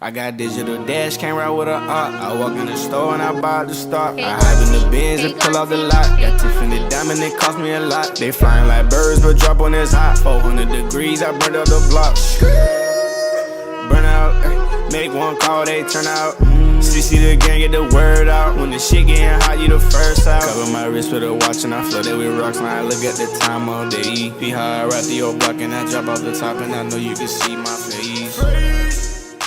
I got digital dash, can't ride with a op. I walk in the store and I buy the stock. I hide in the bins and pull out the lot. Got Tiffany diamond, it cost me a lot. They flying like birds, but drop on this hot. 400 degrees, I burned up the block. Burn out, make one call, they turn out. CC the gang, get the word out. When the shit getting hot, you the first out. Cover my wrist with a watch and I flood it with rocks. Now I look at the time all day. Be high, I rap the old block and I drop off the top. And I know you can see my face.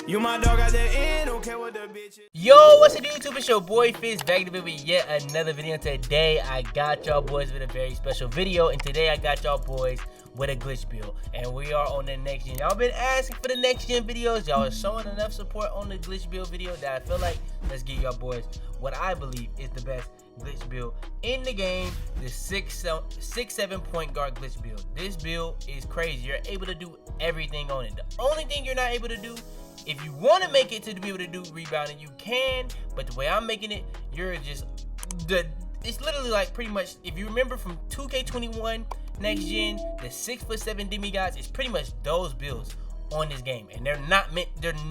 You my dog at the end, don't care what the bitch is. Yo, what's up YouTube? It's your boy Fizz back with yet another video. Today I got y'all boys with a very special video, and today I got y'all boys with a glitch build, and we are on the next gen. Y'all been asking for the next gen videos. Y'all are showing enough support on the glitch build video that I feel like let's give y'all boys what I believe is the best glitch build in the game, the 6-7 point guard glitch build. This build is crazy. You're able to do everything on it. The only thing you're not able to do, if you want to make it to be able to do rebounding, you can, but the way I'm making it, you're just it's literally like pretty much, if you remember from 2K21 next gen, the 6'7" demigods is pretty much those builds on this game, and they're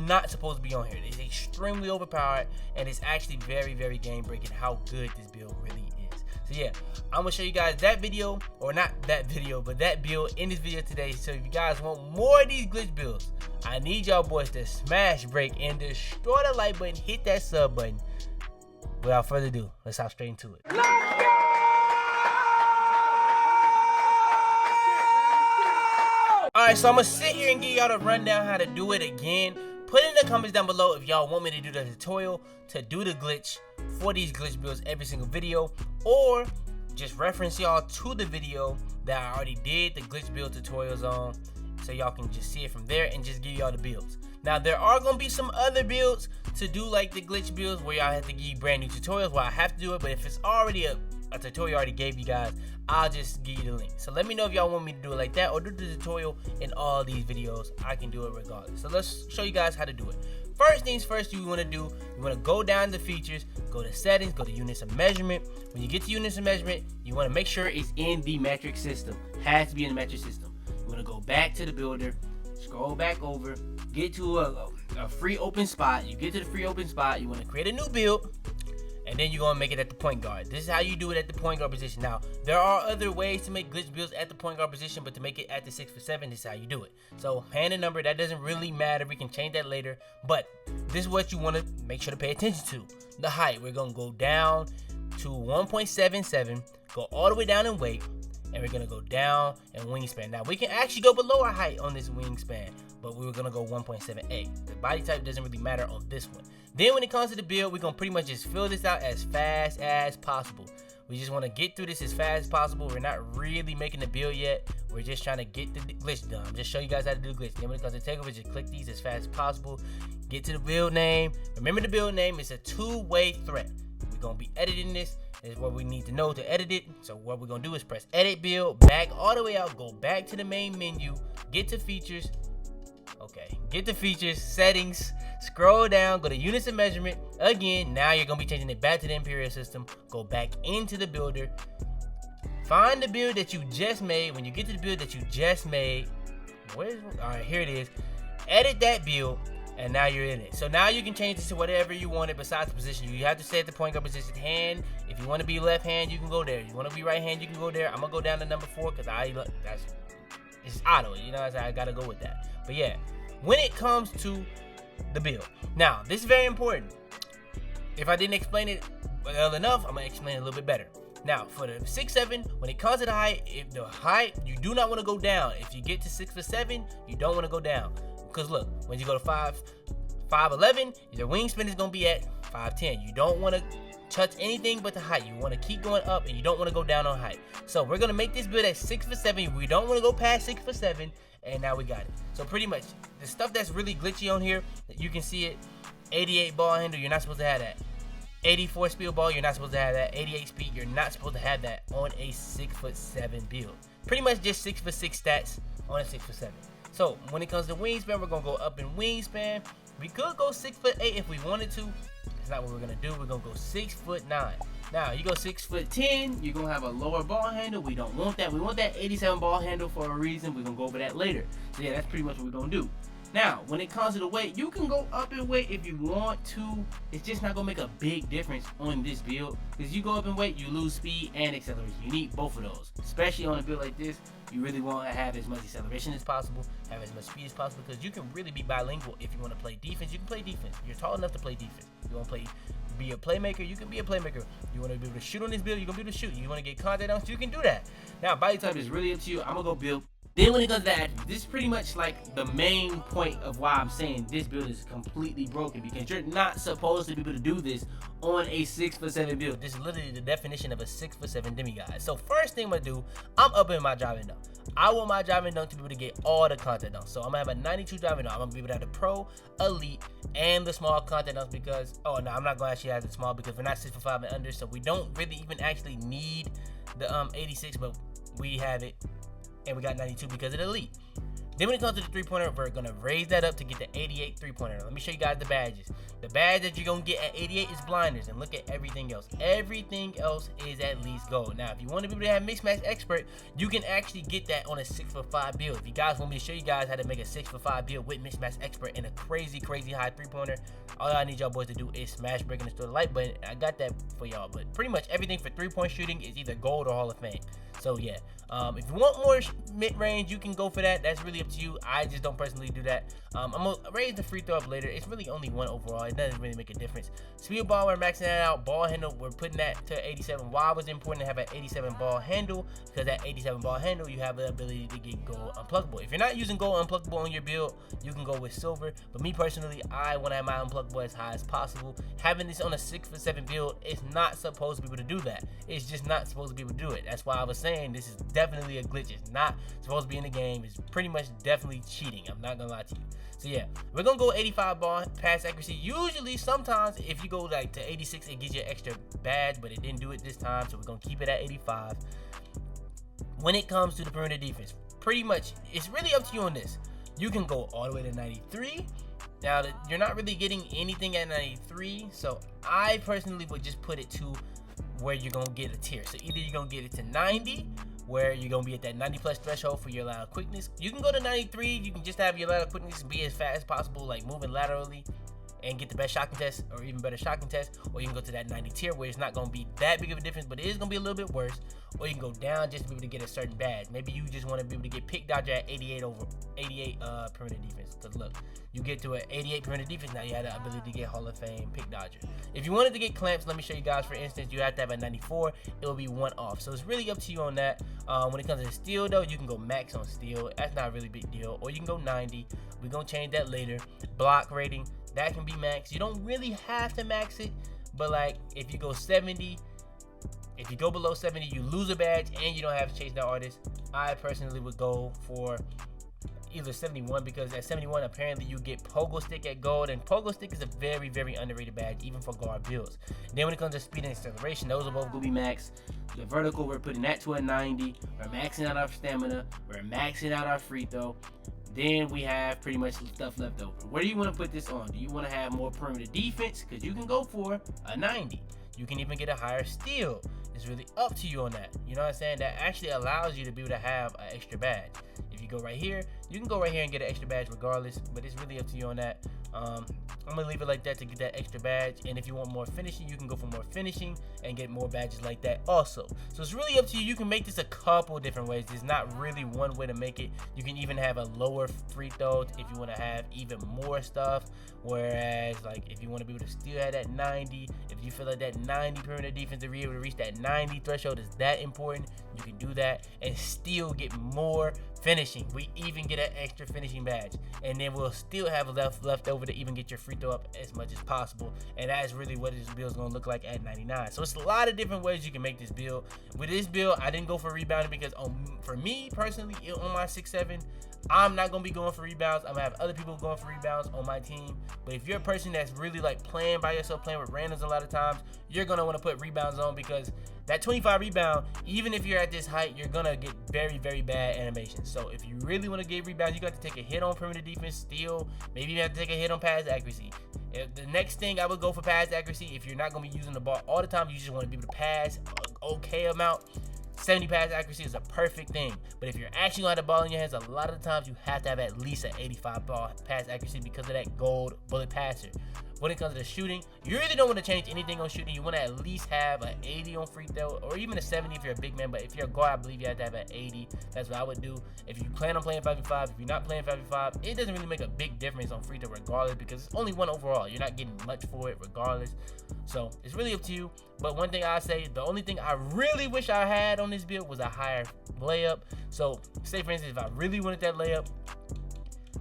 not supposed to be on here. It's extremely overpowered, and it's actually very, very game breaking how good this build really is. So yeah, I'm gonna show you guys that video, or not that video, but that build in this video today. So if you guys want more of these glitch builds, I need y'all boys to smash break and destroy the like button, hit that sub button. Without further ado, let's hop straight into it. Alright, so I'm gonna sit here and give y'all the rundown how to do it again. Put in the comments down below if y'all want me to do the tutorial to do the glitch for these glitch builds every single video, or just reference y'all to the video that I already did the glitch build tutorials on, so y'all can just see it from there and just give y'all the builds. Now there are gonna be some other builds to do, like the glitch builds where y'all have to give you brand new tutorials where I have to do it, but if it's already a tutorial I already gave you guys, I'll just give you the link. So let me know if y'all want me to do it like that, or do the tutorial in all these videos. I can do it regardless. So let's show you guys how to do it. First things first, you want to go down to features, go to settings, go to units of measurement. When you get to units of measurement, you want to make sure it's in the metric system. Has to be in the metric system. You want to go back to the builder, scroll back over, get to a free open spot. You get to the free open spot, you want to create a new build, and then you're going to make it at the point guard. This is how you do it at the point guard position. Now, there are other ways to make glitch builds at the point guard position, but to make it at the 6'7", this is how you do it. So, hand a number, that doesn't really matter. We can change that later, but this is what you want to make sure to pay attention to. The height, we're going to go down to 1.77, go all the way down in weight, and we're going to go down in wingspan. Now, we can actually go below our height on this wingspan, but we were going to go 1.78. The body type doesn't really matter on this one. Then when it comes to the build, we're going to pretty much just fill this out as fast as possible. We just want to get through this as fast as possible. We're not really making the build yet. We're just trying to get the glitch done. Just show you guys how to do the glitch. Then when it comes to takeover, just click these as fast as possible. Get to the build name. Remember the build name is a two-way threat. We're going to be editing this. This is what we need to know to edit it. So what we're going to do is press edit build, back all the way out, go back to the main menu, get to features. Okay, get to features, settings, scroll down, go to units of measurement. Again, now you're going to be changing it back to the Imperial system. Go back into the builder. Find the build that you just made. When you get to the build that you just made, alright, here it is. Edit that build, and now you're in it. So now you can change this to whatever you want it besides the position. You have to set the point guard position hand. If you want to be left hand, you can go there. You want to be right hand, you can go there. I'm going to go down to number 4 because it's auto. You know, I got to go with that. But yeah, when it comes to the build, now this is very important. If I didn't explain it well enough, I'm gonna explain it a little bit better. Now for the 6'7", when it comes to the height, if the height, you do not want to go down. If you get to 6'7", you don't want to go down, because look, when you go to 5'11", your wingspan is gonna be at 5'10". You don't want to touch anything but the height. You want to keep going up, and you don't want to go down on height. So we're gonna make this build at 6'7". We don't want to go past 6'7". And now we got it. So pretty much the stuff that's really glitchy on here, you can see it. 88 ball handle, you're not supposed to have that. 84 speed ball, you're not supposed to have that. 88 speed, you're not supposed to have that on a 6'7" build. Pretty much just 6'6" stats on a 6'7". So when it comes to wingspan, we're gonna go up in wingspan. We could go 6'8" if we wanted to. That's not what we're gonna do. We're gonna go 6'9". Now, you go 6'10", you're going to have a lower ball handle. We don't want that. We want that 87 ball handle for a reason. We're going to go over that later. So, yeah, that's pretty much what we're going to do. Now, when it comes to the weight, you can go up in weight if you want to. It's just not gonna make a big difference on this build, because you go up in weight, you lose speed and acceleration. You need both of those, especially on a build like this. You really want to have as much acceleration as possible, have as much speed as possible, because you can really be bilingual. If you want to play defense, you can play defense. You're tall enough to play defense. You want to be a playmaker, you can be a playmaker. You want to be able to shoot on this build, you're gonna be able to shoot. You want to get contact dunks, you can do that. Now, body type is really up to you. I'm gonna go build. Then when it comes to that, this is pretty much like the main point of why I'm saying this build is completely broken, because you're not supposed to be able to do this on a 6'7" build. This is literally the definition of a 6'7" demigod. So first thing I'm gonna do, I'm upping my driving dunk. I want my driving dunk to be able to get all the contact dunks. So I'm gonna have a 92 driving dunk. I'm gonna be able to have the pro, elite, and the small contact dunks, because, oh no, I'm not gonna actually have the small because we're not 6'5" and under, so we don't really even actually need the 86, but we have it. And we got 92 because of the elite. Then when it comes to the three-pointer, we're going to raise that up to get the 88 three-pointer. Let me show you guys the badges. The badge that you're going to get at 88 is blinders. And look at everything else. Everything else is at least gold. Now, if you want to be able to have mixed match expert, you can actually get that on a 6'5" build. If you guys want me to show you guys how to make a 6'5" build with mixed match expert and a crazy, crazy high three-pointer, all I need y'all boys to do is smash, break, and restore the like button. I got that for y'all. But pretty much everything for three-point shooting is either gold or Hall of Fame. So yeah, if you want more mid-range, you can go for that. That's really up to you. I just don't personally do that. I'm gonna raise the free throw up later. It's really only one overall. It doesn't really make a difference. Speed ball, we're maxing that out. Ball handle, we're putting that to 87. Why was it important to have an 87 ball handle? Because that 87 ball handle, you have the ability to get gold unpluggable. If you're not using gold unpluggable on your build, you can go with silver. But me personally, I want to have my unpluggable as high as possible. Having this on a 6'7" build, it's not supposed to be able to do that. It's just not supposed to be able to do it. That's why I was saying this is definitely a glitch. It's not supposed to be in the game. It's pretty much definitely cheating. I'm not gonna lie to you. So yeah, we're gonna go 85 ball pass accuracy. Usually, sometimes if you go like to 86, it gives you an extra badge, but it didn't do it this time, so we're gonna keep it at 85. When it comes to the perimeter defense, pretty much it's really up to you on this. You can go all the way to 93. Now, you're not really getting anything at 93, so I personally would just put it to where you're gonna get a tier. So either you're gonna get it to 90, where you're gonna be at that 90 plus threshold for your lateral quickness. You can go to 93, you can just have your lateral quickness be as fast as possible, like moving laterally, and get the best shot contest or even better shot contest. Or you can go to that 90 tier where it's not gonna be that big of a difference, but it is gonna be a little bit worse. Or you can go down just to be able to get a certain badge. Maybe you just want to be able to get pick dodger at 88 perimeter defense. Because look, you get to an 88 perimeter defense, now you have the ability to get Hall of Fame pick dodger. If you wanted to get clamps, let me show you guys. For instance, you have to have a 94. It will be 1 off. So it's really up to you on that. When it comes to steel though, you can go max on steel. That's not a really big deal. Or you can go 90. We're gonna change that later. Block rating, that can be max. You don't really have to max it, but like if you go 70, if you go below 70, you lose a badge and you don't have to chase that artist. I personally would go for either 71, because at 71 apparently you get pogo stick at gold, and pogo stick is a very, very underrated badge even for guard builds. Then when it comes to speed and acceleration, those are both gonna be max. The vertical, we're putting that to a 90. We're maxing out our stamina. We're maxing out our free throw. Then we have pretty much some stuff left over. Where do you want to put this on? Do you want to have more perimeter defense? Because you can go for a 90. You can even get a higher steal. It's really up to you on that. You know what I'm saying? That actually allows you to be able to have an extra badge. If you go right here, you can go right here and get an extra badge regardless, but it's really up to you on that. I'm gonna leave it like that to get that extra badge, and if you want more finishing, you can go for more finishing and get more badges like that also. So it's really up to you. You can make this a couple different ways. There's not really one way to make it. You can even have a lower free throw if you want to have even more stuff, whereas like if you want to be able to still have that 90, if you feel like that 90 perimeter defense to be able to reach that 90 threshold is that important, you can do that and still get more finishing. We even get an extra finishing badge, and then we'll still have left over to even get your free throw up as much as possible, and that's really what this build is going to look like at 99. So it's a lot of different ways you can make this build. With this build, I didn't go for rebounding because for me personally, on my 6'7", I'm not going to be going for rebounds. I'm going to have other people going for rebounds on my team. But if you're a person that's really like playing by yourself, playing with randoms a lot of times, you're going to want to put rebounds on, because that 25 rebound, even if you're at this height, you're going to get very, very bad animation. So if you really want to get rebounds, you got to take a hit on perimeter defense, steal. Maybe you have to take a hit on pass accuracy. The next thing I would go for pass accuracy, if you're not going to be using the ball all the time, you just want to be able to pass an okay amount. 70 pass accuracy is a perfect thing. But if you're actually gonna have the ball in your hands, a lot of the times you have to have at least an 85 pass accuracy because of that gold bullet passer. When it comes to shooting, you really don't want to change anything on shooting. You want to at least have an 80 on free throw, or even a 70 if you're a big man. But if you're a guard, I believe you have to have an 80. That's what I would do. If you plan on playing 5v5, if you're not playing 5v5, it doesn't really make a big difference on free throw regardless, because it's only one overall. You're not getting much for it regardless. So it's really up to you. But one thing I say, the only thing I really wish I had on this build was a higher layup. So say for instance, if I really wanted that layup,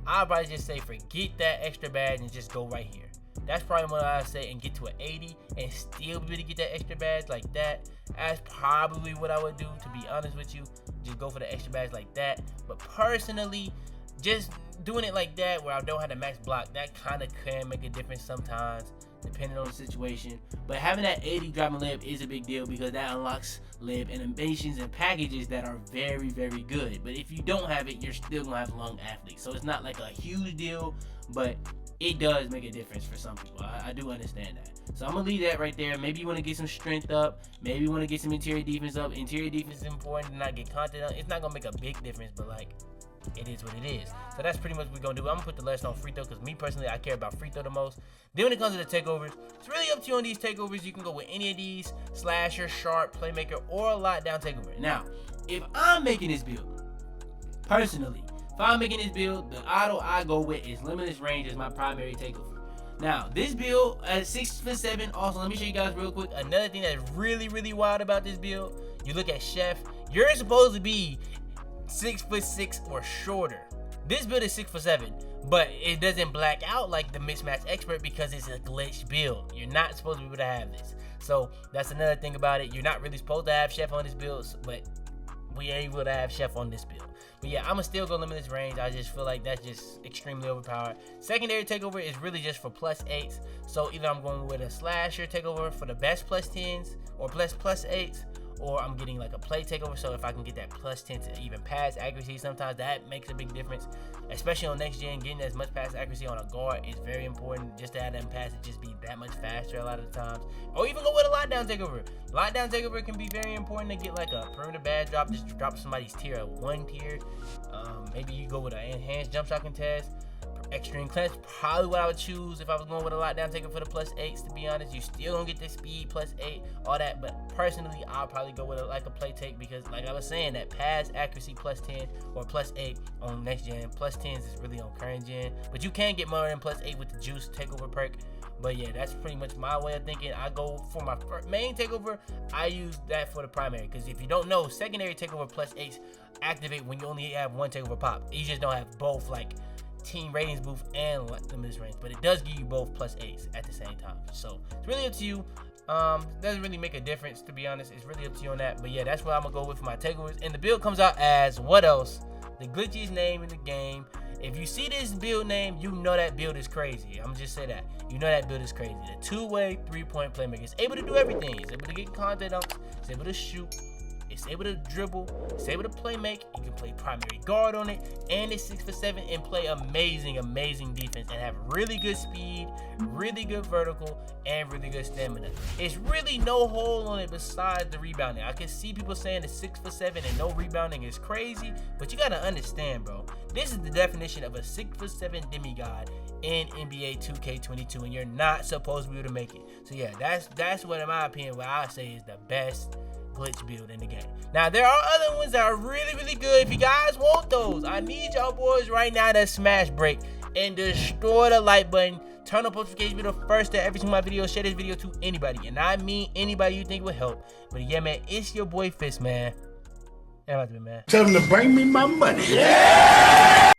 I'd probably just say forget that extra badge and just go right here. That's probably what I say, and get to an 80 and still be able to get that extra badge like that. That's probably what I would do, to be honest with you. Just go for the extra badge like that. But personally, just doing it like that where I don't have the max block, that kind of can make a difference sometimes, depending on the situation. But having that 80 dropping layup is a big deal, because that unlocks layup animations and packages that are very, very good. But if you don't have it, you're still gonna have long athletes. So it's not like a huge deal, but it does make a difference for some people. I do understand that. So I'm gonna leave that right there. Maybe you want to get some strength up. Maybe you want to get some interior defense up. Interior defense is important to not get content on. It's not gonna make a big difference, but like, it is what it is. So that's pretty much what we're gonna do. I'm gonna put the less on free throw, because me personally, I care about free throw the most. Then when it comes to the takeovers, it's really up to you on these takeovers. You can go with any of these: slasher, sharp, playmaker, or a lockdown takeover. Now, if I'm making this build, personally, if I'm making this build, the auto I go with is limitless range as my primary takeover. Now, this build at 6'7", also, let me show you guys real quick. Another thing that's really, really wild about this build, you look at Chef, you're supposed to be 6'6" or shorter. This build is 6'7", but it doesn't black out like the mismatch expert because it's a glitch build. You're not supposed to be able to have this. So that's another thing about it. You're not really supposed to have Chef on this build, but we are able to have Chef on this build. But yeah, I'm gonna still go limitless range. I just feel like that's just extremely overpowered. Secondary takeover is really just for +8s. So either I'm going with a slasher takeover for the best +10s or +8s, or I'm getting like a play takeover. So if I can get that +10 to even pass accuracy, sometimes that makes a big difference, especially on next gen. Getting as much pass accuracy on a guard is very important, just to have them pass it just be that much faster a lot of the times. Or even go with a lockdown takeover. Lockdown takeover can be very important to get like a perimeter bad drop, just drop somebody's tier at 1 tier. Maybe you go with an enhanced jump shot contest. Extreme cleanse, probably what I would choose if I was going with a lockdown taker for the +8s, to be honest. You still don't get the speed, +8, all that, but personally, I'll probably go with a play take, because like I was saying, that pass accuracy +10 or +8 on next gen. +10s is really on current gen, but you can get more than +8 with the juice takeover perk. But yeah, that's pretty much my way of thinking. I go for my main takeover, I use that for the primary, because if you don't know, secondary takeover +8s activate when you only have one takeover pop. You just don't have both, like team ratings boost and limitless range, but it does give you both +8s at the same time. So it's really up to you. Doesn't really make a difference, to be honest. It's really up to you on that. But yeah, that's what I'm gonna go with for my takeovers. And the build comes out as what else? The glitchiest name in the game. If you see this build name, you know that build is crazy. I'm just say that. You know that build is crazy. The 2-way 3-point playmaker. It's able to do everything. It's able to get content up. It's able to shoot. It's able to dribble. It's able to play make. You can play primary guard on it. And it's 6'7" and play amazing, amazing defense. And have really good speed, really good vertical, and really good stamina. It's really no hole on it besides the rebounding. I can see people saying the 6'7" and no rebounding is crazy. But you got to understand, bro. This is the definition of a 6'7" demigod in NBA 2K22. And you're not supposed to be able to make it. So yeah, that's what, in my opinion, what I say is the best glitch build in the game. Now there are other ones that are really, really good. If you guys want those, I need y'all boys right now to smash break and destroy the like button. Turn on notifications, be the first to every single my video. Share this video to anybody, and I mean anybody you think would help. But yeah, man, it's your boy Fitz, man. Man. Tell them to bring me my money. Yeah!